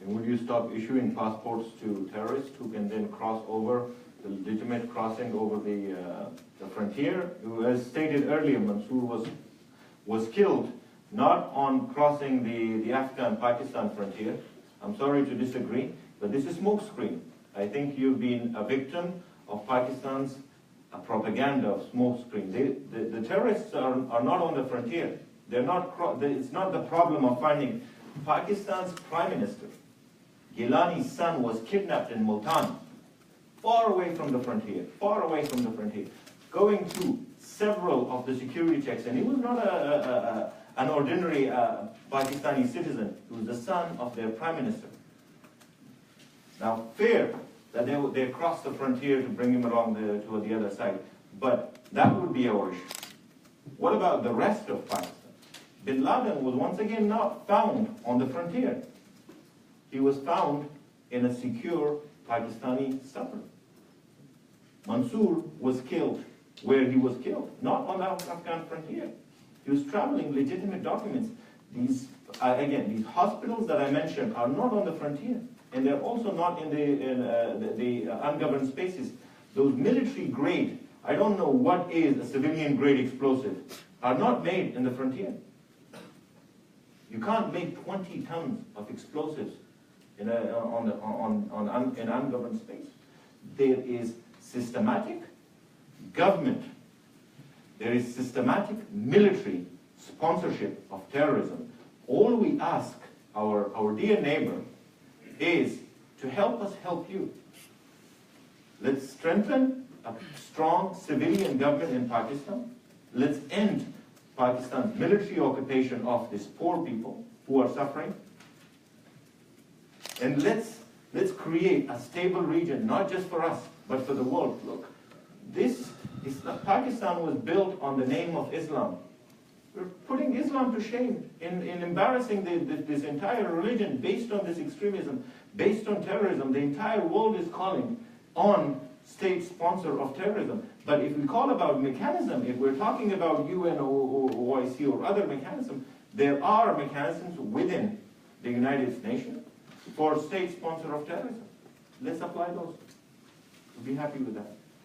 And would you stop issuing passports to terrorists who can then cross over, the legitimate crossing over the frontier? As stated earlier, Mansour was killed not on crossing the Afghan-Pakistan frontier. I'm sorry to disagree, but this is smokescreen. I think you've been a victim of Pakistan's propaganda of smokescreen. The terrorists are not on the frontier. They're not. It's not the problem of finding. Pakistan's Prime Minister, Gilani's son, was kidnapped in Multan, far away from the frontier, going through several of the security checks, and he was not an ordinary Pakistani citizen. He was the son of their Prime Minister. Now, fair that they crossed the frontier to bring him along to the other side, but that would be our issue. What about the rest of Pakistan? Bin Laden was once again not found on the frontier. He was found in a secure Pakistani suburb. Mansour was killed where he was killed, not on the Afghan frontier. He was traveling legitimate documents. These hospitals that I mentioned are not on the frontier, and they're also not in the ungoverned spaces. Those military grade, I don't know what is a civilian grade explosive, are not made in the frontier. You can't make 20 tons of explosives in ungoverned space. There is systematic government, there is systematic military sponsorship of terrorism. All we ask our dear neighbor is to help us help you. Let's strengthen a strong civilian government in Pakistan. Let's end Pakistan's military occupation of these poor people who are suffering. And let's create a stable region, not just for us, but for the world. Look, Pakistan was built on the name of Islam. We're putting Islam to shame in embarrassing this entire religion based on this extremism, based on terrorism. The entire world is calling on state sponsor of terrorism. But if we call about mechanism, if we're talking about UN or OIC or other mechanism, there are mechanisms within the United Nations for state sponsor of terrorism. Let's apply those. We'll be happy with that.